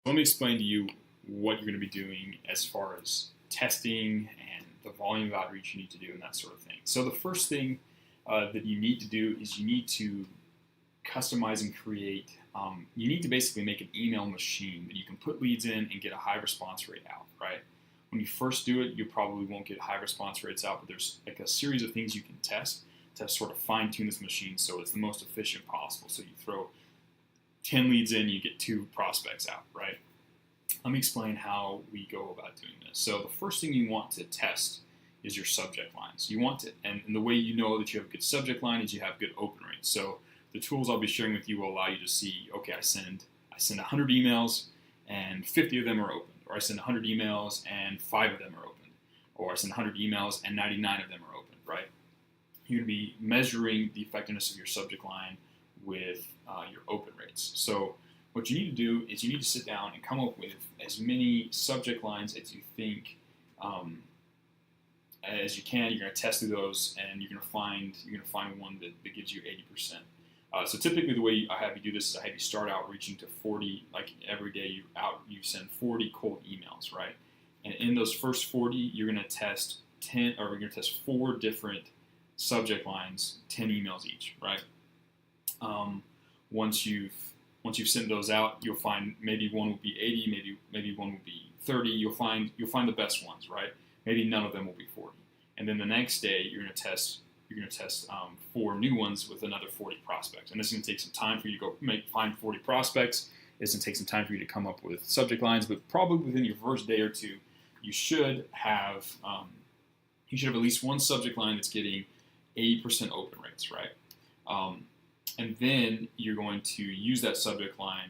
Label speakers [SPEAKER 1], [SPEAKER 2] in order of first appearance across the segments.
[SPEAKER 1] Let me explain to you what you're going to be doing as far as testing and the volume of outreach you need to do and that sort of thing. So the first thing that you need to do is you need to customize and create. You need to basically make an email machine that you can put leads in and get a high response rate out, right? When you first do it, you probably won't get high response rates out, but there's like a series of things you can test to sort of fine tune this machine so it's the most efficient possible. So you throw 10 leads in, you get 2 prospects out, right? Let me explain how we go about doing this. So the first thing you want to test is your subject lines. You want to, and the way you know that you have a good subject line is you have good open rates. So the tools I'll be sharing with you will allow you to see, okay, I send 100 emails and 50 of them are opened, or I send 100 emails and 5 of them are opened, or I send 100 emails and 99 of them are opened, right? You're going to be measuring the effectiveness of your subject line with your open rates. So what you need to do is you need to sit down and come up with as many subject lines as you think as you can. You're going to test through those, and you're going to find one that gives you 80%. So typically, the way I have you do this is I have you start out reaching to 40. Like every day you send 40 cold emails, right? And in those first 40, you're going to test 10, or you're going to test 4 different subject lines, 10 emails each, right? Once you've sent those out, you'll find maybe one will be 80, maybe one will be 30. You'll find the best ones, right? Maybe none of them will be 40. And then the next day, you're going to test 4 new ones with another 40 prospects. And this is going to take some time for you to go find 40 prospects. It's going to take some time for you to come up with subject lines, but probably within your first day or two, you should have at least one subject line that's getting 80% open rates, right? And then you're going to use that subject line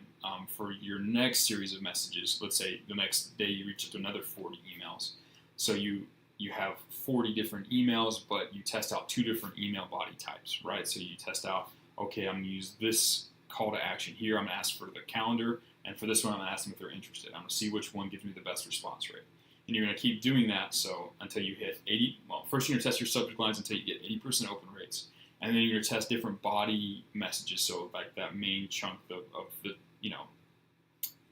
[SPEAKER 1] for your next series of messages. Let's say the next day you reach out to another 40 emails. So you have 40 different emails, but you test out 2 different email body types, right? So you test out, okay, I'm going to use this call to action here. I'm going to ask for the calendar, and for this one, I'm going to ask them if they're interested. I'm going to see which one gives me the best response rate. And you're going to keep doing that so until you hit 80. Well, first you're going to test your subject lines until you get 80% open rates. And then you're going to test different body messages, so like that main chunk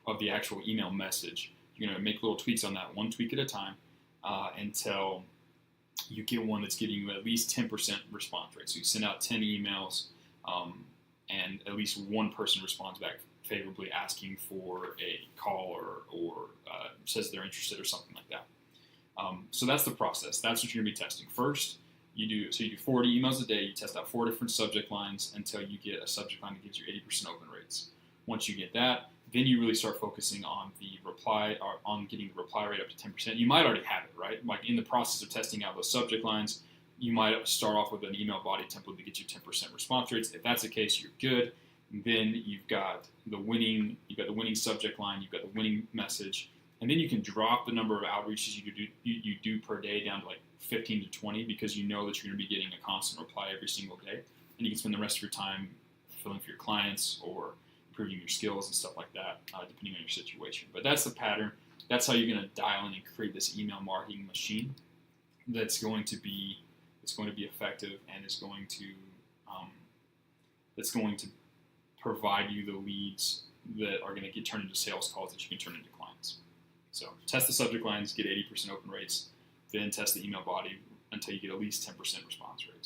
[SPEAKER 1] of the actual email message. You're going to make little tweaks on that, one tweak at a time, until you get one that's getting you at least 10% response rate. So you send out 10 emails, and at least one person responds back favorably, asking for a call or says they're interested or something like that. So that's the process. That's what you're going to be testing first. You do 40 emails a day. You test out 4 different subject lines until you get a subject line that gives you 80% open rates. Once you get that, then you really start focusing on the reply, or on getting the reply rate up to 10%. You might already have it, right? Like in the process of testing out those subject lines, you might start off with an email body template that gets you 10% response rates. If that's the case, you're good. Then you've got the winning subject line, you've got the winning message, and then you can drop the number of outreaches you do per day down to like 15 to 20, because you know that you're going to be getting a constant reply every single day, and you can spend the rest of your time fulfilling for your clients or improving your skills and stuff like that, depending on your situation. But that's the pattern. That's how you're going to dial in and create this email marketing machine that's going to be effective, and is going to provide you the leads that are going to get turned into sales calls that you can turn into clients. So test the subject lines, get 80% open rates, then test the email body until you get at least 10% response rates.